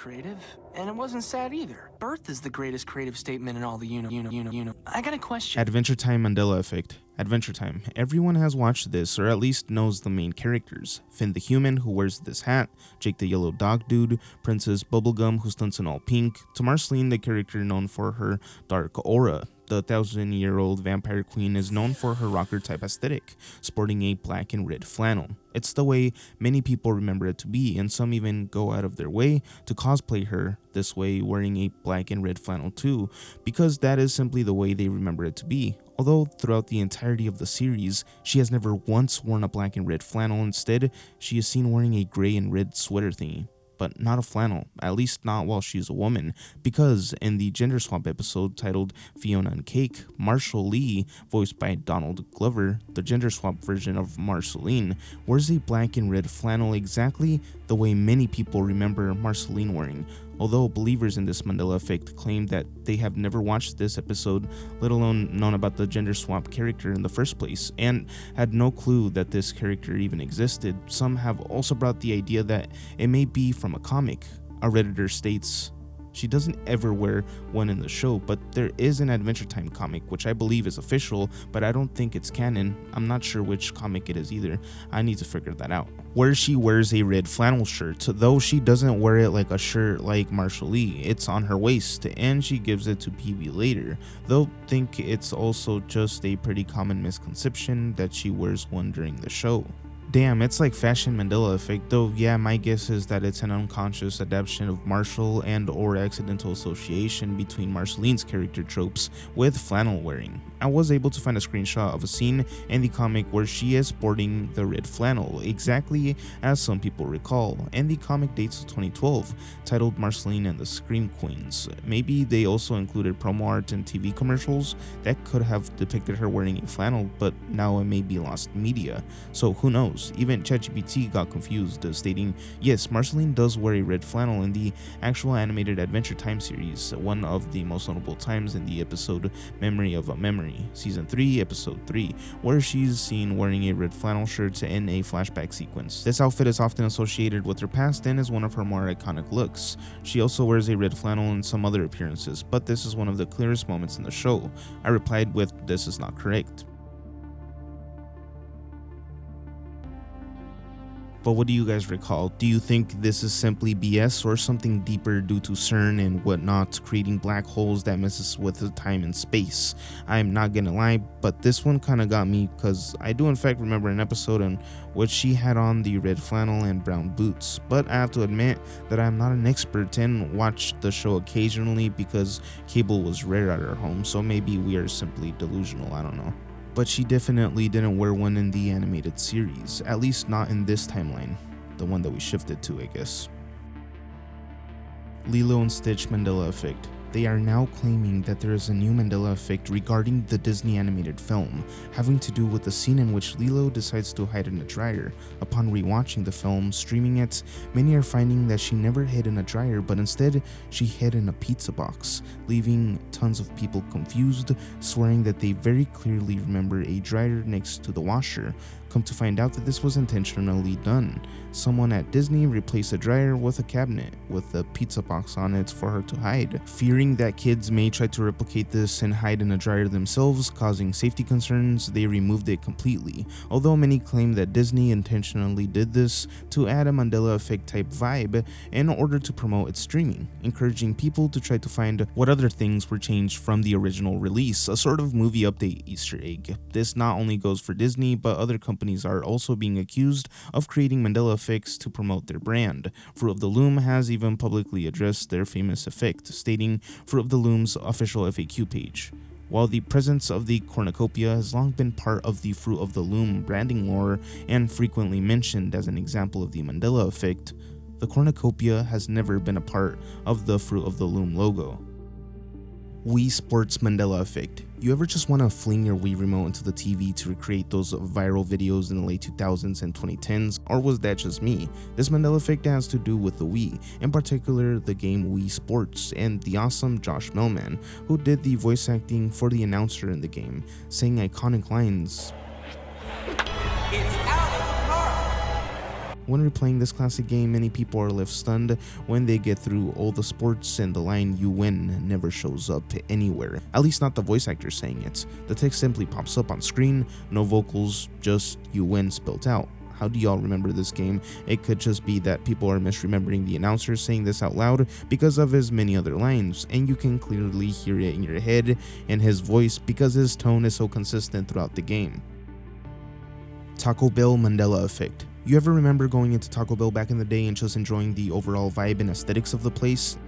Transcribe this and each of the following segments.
creative, and it wasn't sad either. Birth is the greatest creative statement in all the I got a question. Adventure Time Mandela Effect. Adventure Time. Everyone has watched this, or at least knows the main characters. Finn the human, who wears this hat, Jake the yellow dog dude, Princess Bubblegum, who stunts in all pink, to Marceline, the character known for her dark aura. The 1,000-year-old vampire queen is known for her rocker-type aesthetic, sporting a black and red flannel. It's the way many people remember it to be, and some even go out of their way to cosplay her this way, wearing a black and red flannel too, because that is simply the way they remember it to be. Although throughout the entirety of the series, she has never once worn a black and red flannel. Instead, she is seen wearing a gray and red sweater thingy. But not a flannel, at least not while she's a woman, because in the gender swap episode titled Fiona and Cake, Marshall Lee, voiced by Donald Glover, the gender swap version of Marceline, wears a black and red flannel exactly the way many people remember Marceline wearing. Although believers in this Mandela effect claim that they have never watched this episode, let alone known about the gender swap character in the first place, and had no clue that this character even existed, some have also brought the idea that it may be from a comic. A Redditor states, "She doesn't ever wear one in the show, but there is an Adventure Time comic, which I believe is official, but I don't think it's canon. I'm not sure which comic it is either. I need to figure that out." Where she wears a red flannel shirt, though she doesn't wear it like a shirt like Marshall Lee. It's on her waist, and she gives it to PB later, though think it's also just a pretty common misconception that she wears one during the show. Damn, it's like fashion Mandela effect, though yeah, my guess is that it's an unconscious adaptation of Marshall and or accidental association between Marceline's character tropes with flannel wearing. I was able to find a screenshot of a scene in the comic where she is sporting the red flannel, exactly as some people recall, and the comic dates to 2012, titled Marceline and the Scream Queens. Maybe they also included promo art and TV commercials that could have depicted her wearing a flannel, but now it may be lost media, so who knows. Even ChatGPT got confused, stating, yes, Marceline does wear a red flannel in the actual animated Adventure Time series, one of the most notable times in the episode Memory of a Memory, Season 3, Episode 3, where she's seen wearing a red flannel shirt in a flashback sequence. This outfit is often associated with her past and is one of her more iconic looks. She also wears a red flannel in some other appearances, but this is one of the clearest moments in the show. I replied with, "This is not correct." But what do you guys recall? Do you think this is simply BS or something deeper due to CERN and whatnot, creating black holes that messes with the time and space? I'm not gonna lie, but this one kinda got me because I do in fact remember an episode in which she had on the red flannel and brown boots. But I have to admit that I'm not an expert and watched the show occasionally because cable was rare at our home, so maybe we are simply delusional, I don't know. But she definitely didn't wear one in the animated series, at least not in this timeline, the one that we shifted to, I guess. Lilo and Stitch Mandela Effect. They are now claiming that there is a new Mandela effect regarding the Disney animated film, having to do with the scene in which Lilo decides to hide in a dryer. Upon rewatching the film, streaming it, many are finding that she never hid in a dryer, but instead she hid in a pizza box, leaving tons of people confused, swearing that they very clearly remember a dryer next to the washer. Come to find out that this was intentionally done. Someone at Disney replaced a dryer with a cabinet with a pizza box on it for her to hide. Fearing that kids may try to replicate this and hide in a dryer themselves, causing safety concerns, they removed it completely. Although many claim that Disney intentionally did this to add a Mandela effect type vibe in order to promote its streaming, encouraging people to try to find what other things were changed from the original release, a sort of movie update Easter egg. This not only goes for Disney, but other companies are also being accused of creating Mandela effects to promote their brand. Fruit of the Loom has even publicly addressed their famous effect, stating Fruit of the Loom's official FAQ page. While the presence of the cornucopia has long been part of the Fruit of the Loom branding lore and frequently mentioned as an example of the Mandela effect, the cornucopia has never been a part of the Fruit of the Loom logo. Wii Sports Mandela Effect. You ever just want to fling your Wii remote into the TV to recreate those viral videos in the late 2000s and 2010s, or was that just me? This Mandela Effect has to do with the Wii, in particular the game Wii Sports, and the awesome Josh Millman, who did the voice acting for the announcer in the game, saying iconic lines. It's out of the park. When replaying this classic game, many people are left stunned when they get through all the sports and the line "you win" never shows up anywhere. At least not the voice actor saying it. The text simply pops up on screen, no vocals, just "you win" spelled out. How do y'all remember this game? It could just be that people are misremembering the announcer saying this out loud because of his many other lines, and you can clearly hear it in your head and his voice because his tone is so consistent throughout the game. Taco Bell Mandela effect. You ever remember going into Taco Bell back in the day and just enjoying the overall vibe and aesthetics of the place?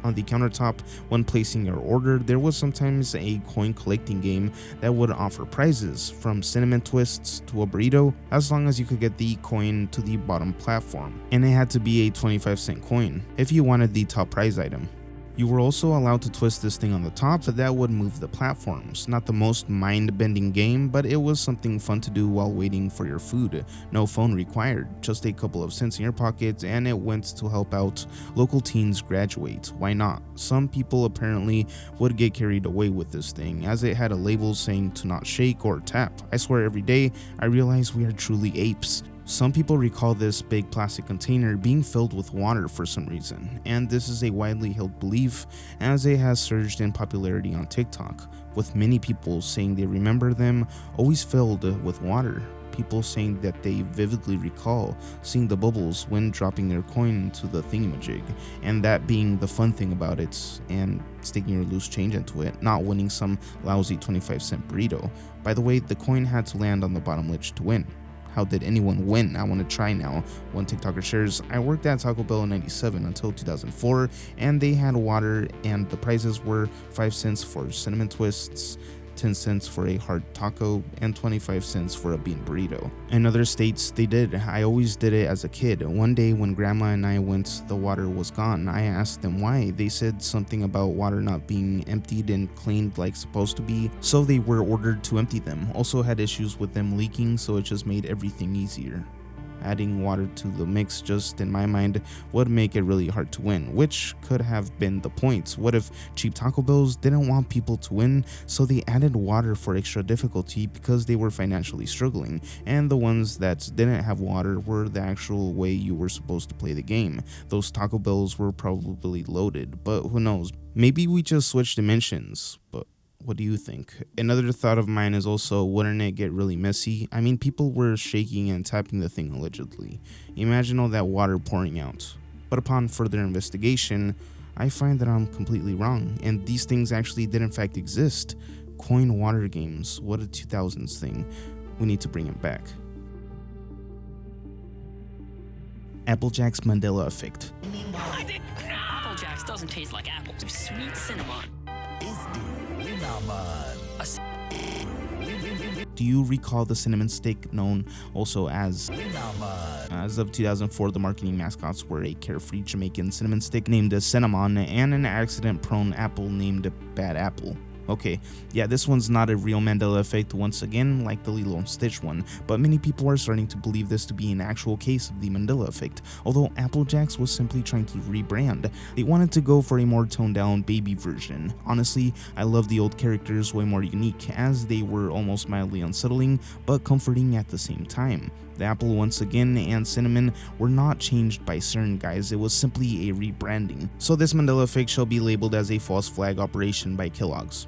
On the countertop, when placing your order, there was sometimes a coin collecting game that would offer prizes, from cinnamon twists to a burrito, as long as you could get the coin to the bottom platform. And it had to be a 25-cent coin if you wanted the top prize item. You were also allowed to twist this thing on the top that would move the platforms. Not the most mind-bending game, but it was something fun to do while waiting for your food. No phone required, just a couple of cents in your pocket, and it went to help out local teens graduate. Why not? Some people apparently would get carried away with this thing, as it had a label saying to not shake or tap. I swear every day I realize we are truly apes. Some people recall this big plastic container being filled with water for some reason, and this is a widely held belief as it has surged in popularity on TikTok, with many people saying they remember them always filled with water. People saying that they vividly recall seeing the bubbles when dropping their coin into the thingamajig, and that being the fun thing about it, and sticking your loose change into it, not winning some lousy 25-cent burrito. By the way, the coin had to land on the bottom ledge to win. How did anyone win? I want to try now. One TikToker shares, I worked at Taco Bell in 97 until 2004, and they had water, and the prizes were 5 cents for cinnamon twists, 10 cents for a hard taco, and 25 cents for a bean burrito. In other states, they did. I always did it as a kid. One day when grandma and I went, the water was gone. I asked them why. They said something about water not being emptied and cleaned like supposed to be, so they were ordered to empty them. Also had issues with them leaking, so it just made everything easier. Adding water to the mix, just in my mind, would make it really hard to win, which could have been the point. What if cheap Taco Bells didn't want people to win, so they added water for extra difficulty because they were financially struggling, and the ones that didn't have water were the actual way you were supposed to play the game. Those Taco Bells were probably loaded, but who knows? Maybe we just switched dimensions, but what do you think? Another thought of mine is also, wouldn't it get really messy? I mean, people were shaking and tapping the thing allegedly. Imagine all that water pouring out. But upon further investigation, I find that I'm completely wrong, and these things actually did in fact exist. Coin water games, what a 2000s thing. We need to bring it back. Applejack's Mandela effect. Applejack's doesn't taste like apples. It's sweet cinnamon. Do you recall the cinnamon stick, known also as of 2004, the marketing mascots were a carefree Jamaican cinnamon stick named Cinnamon and an accident-prone apple named Bad Apple? Okay, yeah, this one's not a real Mandela effect once again, like the Lilo and Stitch one, but many people are starting to believe this to be an actual case of the Mandela effect, although Applejack's was simply trying to rebrand. They wanted to go for a more toned-down baby version. Honestly, I love the old characters way more unique, as they were almost mildly unsettling, but comforting at the same time. The apple once again and cinnamon were not changed by CERN, guys, it was simply a rebranding. So this Mandela effect shall be labeled as a false flag operation by Kellogg's.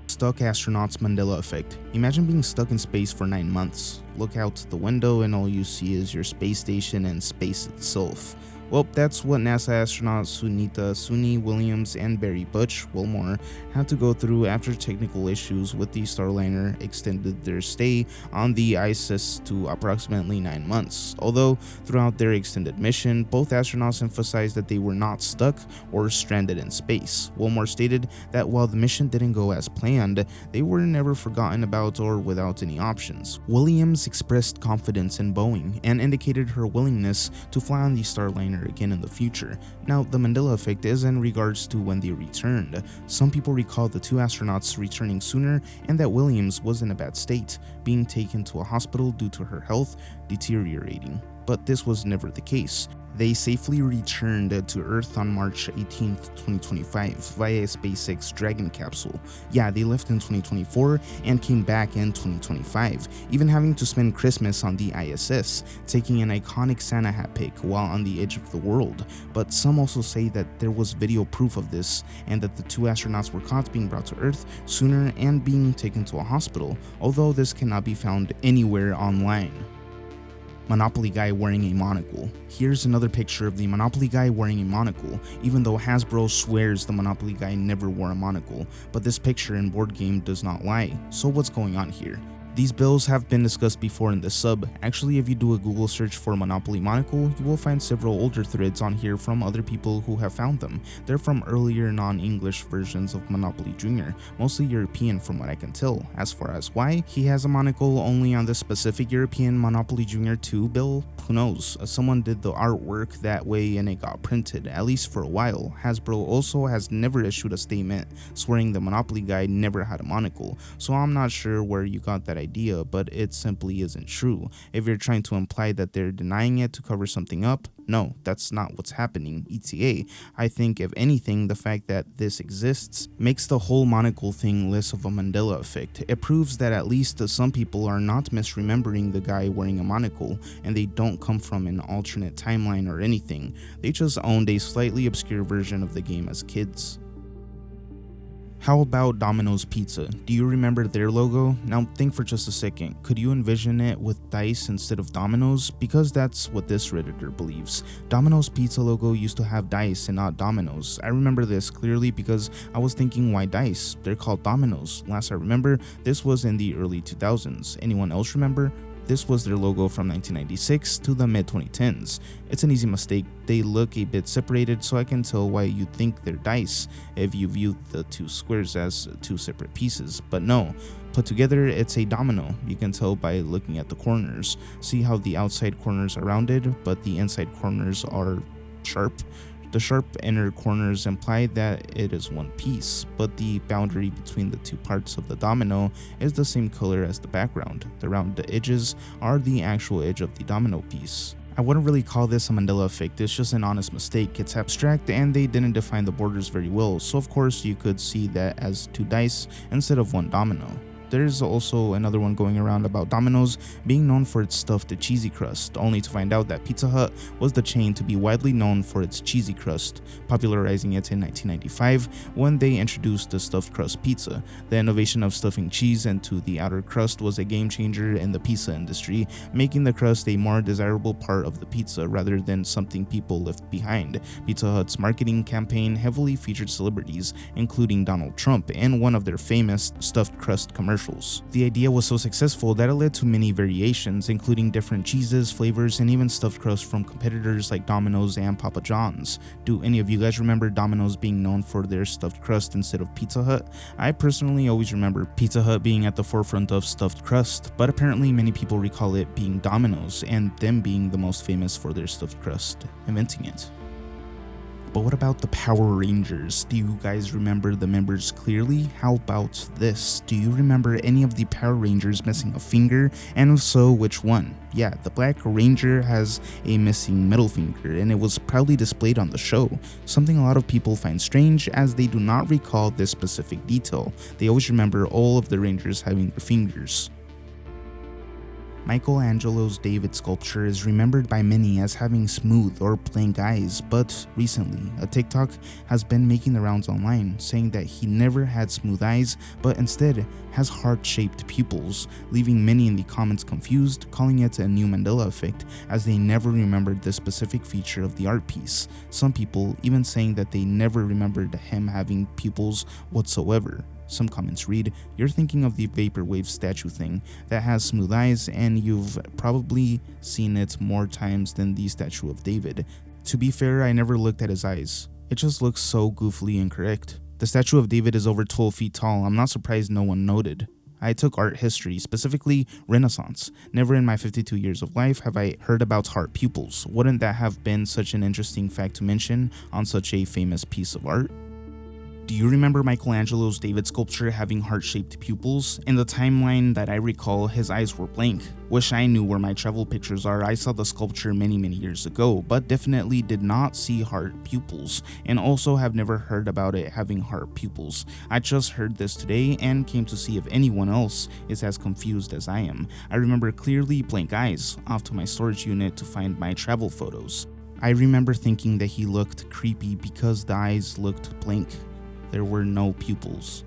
Stuck astronauts Mandela effect. Imagine being stuck in space for 9 months. Look out the window and all you see is your space station and space itself. Well, that's what NASA astronauts Sunita Suni Williams and Barry Butch Wilmore had to go through after technical issues with the Starliner extended their stay on the ISS to approximately 9 months. Although, throughout their extended mission, both astronauts emphasized that they were not stuck or stranded in space. Wilmore stated that while the mission didn't go as planned, they were never forgotten about or without any options. Williams expressed confidence in Boeing and indicated her willingness to fly on the Starliner again in the future. Now, the Mandela effect is in regards to when they returned. Some people recall the two astronauts returning sooner and that Williams was in a bad state, being taken to a hospital due to her health deteriorating. But this was never the case. They safely returned to Earth on March 18, 2025 via a SpaceX Dragon capsule. Yeah, they left in 2024 and came back in 2025, even having to spend Christmas on the ISS, taking an iconic Santa hat pic while on the edge of the world. But some also say that there was video proof of this, and that the two astronauts were caught being brought to Earth sooner and being taken to a hospital, although this cannot be found anywhere online. Monopoly guy wearing a monocle. Here's another picture of the Monopoly guy wearing a monocle, even though Hasbro swears the Monopoly guy never wore a monocle, but this picture in board game does not lie. So what's going on here? These bills have been discussed before in the sub. Actually, if you do a Google search for Monopoly monocle, you will find several older threads on here from other people who have found them. They're from earlier non-English versions of Monopoly Jr., mostly European from what I can tell. As far as why he has a monocle only on the specific European Monopoly Jr. 2 bill, who knows? Someone did the artwork that way and it got printed, at least for a while. Hasbro also has never issued a statement swearing the Monopoly guy never had a monocle, so I'm not sure where you got that idea, but it simply isn't true. If you're trying to imply that they're denying it to cover something up, no, that's not what's happening. ETA. I think if anything, the fact that this exists makes the whole monocle thing less of a Mandela effect. It proves that at least some people are not misremembering the guy wearing a monocle, and they don't come from an alternate timeline or anything. They just owned a slightly obscure version of the game as kids. How about Domino's Pizza? Do you remember their logo? Now think for just a second. Could you envision it with dice instead of dominoes? Because that's what this Redditor believes. Domino's Pizza logo used to have dice and not dominoes. I remember this clearly because I was thinking, why dice? They're called dominoes. Last I remember, this was in the early 2000s. Anyone else remember? This was their logo from 1996 to the mid-2010s. It's an easy mistake. They look a bit separated, so I can tell why you think they're dice if you view the two squares as two separate pieces. But no, put together, it's a domino. You can tell by looking at the corners. See how the outside corners are rounded, but the inside corners are sharp? The sharp inner corners imply that it is one piece, but the boundary between the two parts of the domino is the same color as the background. The round edges are the actual edge of the domino piece. I wouldn't really call this a Mandela effect, it's just an honest mistake. It's abstract and they didn't define the borders very well, so of course you could see that as two dice instead of one domino. There's also another one going around about Domino's being known for its stuffed cheesy crust, only to find out that Pizza Hut was the chain to be widely known for its cheesy crust, popularizing it in 1995 when they introduced the stuffed crust pizza. The innovation of stuffing cheese into the outer crust was a game changer in the pizza industry, making the crust a more desirable part of the pizza rather than something people left behind. Pizza Hut's marketing campaign heavily featured celebrities, including Donald Trump, in one of their famous stuffed crust commercials. The idea was so successful that it led to many variations, including different cheeses, flavors, and even stuffed crust from competitors like Domino's and Papa John's. Do any of you guys remember Domino's being known for their stuffed crust instead of Pizza Hut? I personally always remember Pizza Hut being at the forefront of stuffed crust, but apparently many people recall it being Domino's and them being the most famous for their stuffed crust, inventing it. But what about the Power Rangers? Do you guys remember the members clearly? How about this? Do you remember any of the Power Rangers missing a finger? And if so, which one? Yeah, the Black Ranger has a missing middle finger, and it was proudly displayed on the show. Something a lot of people find strange, as they do not recall this specific detail. They always remember all of the Rangers having their fingers. Michelangelo's David sculpture is remembered by many as having smooth or blank eyes, but recently, a TikTok has been making the rounds online, saying that he never had smooth eyes, but instead has heart-shaped pupils, leaving many in the comments confused, calling it a new Mandela effect, as they never remembered this specific feature of the art piece. Some people even saying that they never remembered him having pupils whatsoever. Some comments read, "You're thinking of the Vaporwave statue thing that has smooth eyes, and you've probably seen it more times than the statue of David. To be fair, I never looked at his eyes. It just looks so goofily incorrect. The statue of David is over 12 feet tall. I'm not surprised no one noted. I took art history, specifically Renaissance. Never in my 52 years of life have I heard about heart pupils. Wouldn't that have been such an interesting fact to mention on such a famous piece of art?" Do you remember Michelangelo's David sculpture having heart-shaped pupils? In the timeline that I recall, his eyes were blank. Wish I knew where my travel pictures are. I saw the sculpture many years ago, but definitely did not see heart pupils, and also have never heard about it having heart pupils. I just heard this today and came to see if anyone else is as confused as I am. I remember clearly blank eyes, off to my storage unit to find my travel photos. I remember thinking that he looked creepy because the eyes looked blank. There were no pupils.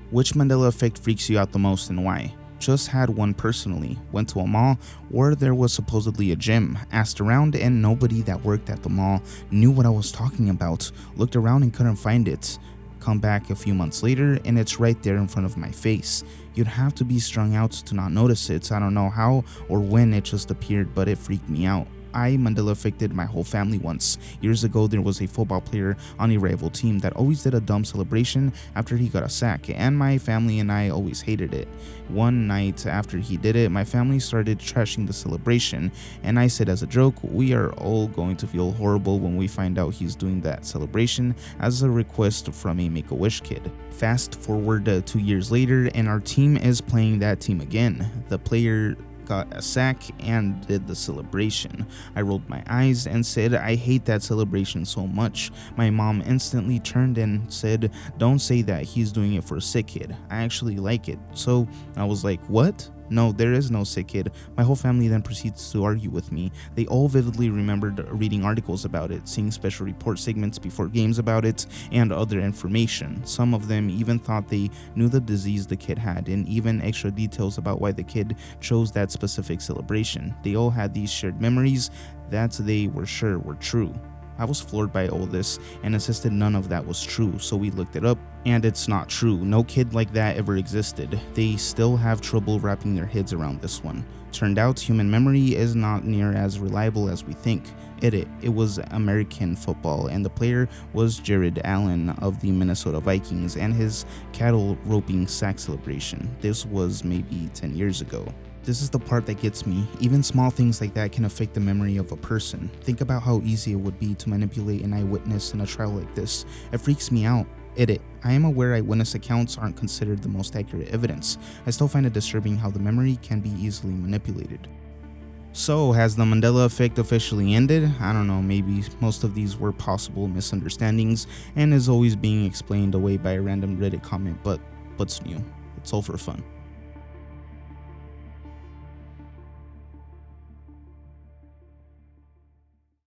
Which Mandela effect freaks you out the most and why? Just had one personally. Went to a mall where there was supposedly a gym. Asked around and nobody that worked at the mall knew what I was talking about. Looked around and couldn't find it. Come back a few months later and it's right there in front of my face. You'd have to be strung out to not notice it. I don't know how or when it just appeared, but it freaked me out. I Mandela affected my whole family once. Years ago, there was a football player on a rival team that always did a dumb celebration after he got a sack, and my family and I always hated it. One night after he did it, my family started trashing the celebration, and I said as a joke, we are all going to feel horrible when we find out he's doing that celebration as a request from a Make-A-Wish kid. Fast forward 2 years later, and our team is playing that team again. The player got a sack and did the celebration. I rolled my eyes and said, I hate that celebration so much. My mom instantly turned and said, don't say that, he's doing it for a sick kid. I actually like it. So I was like, what? No, there is no sick kid. My whole family then proceeds to argue with me. They all vividly remembered reading articles about it, seeing special report segments before games about it, and other information. Some of them even thought they knew the disease the kid had, and even extra details about why the kid chose that specific celebration. They all had these shared memories that they were sure were true. I was floored by all this and insisted none of that was true, so we looked it up, and it's not true. No kid like that ever existed. They still have trouble wrapping their heads around this one. Turned out human memory is not near as reliable as we think. It was American football, and the player was Jared Allen of the Minnesota Vikings and his cattle roping sack celebration. This was maybe 10 years ago. This is the part that gets me. Even small things like that can affect the memory of a person. Think about how easy it would be to manipulate an eyewitness in a trial like this. It freaks me out. I am aware eyewitness accounts aren't considered the most accurate evidence. I still find it disturbing how the memory can be easily manipulated. So, has the Mandela effect officially ended? I don't know, maybe most of these were possible misunderstandings and is always being explained away by a random Reddit comment, but what's new? It's all for fun.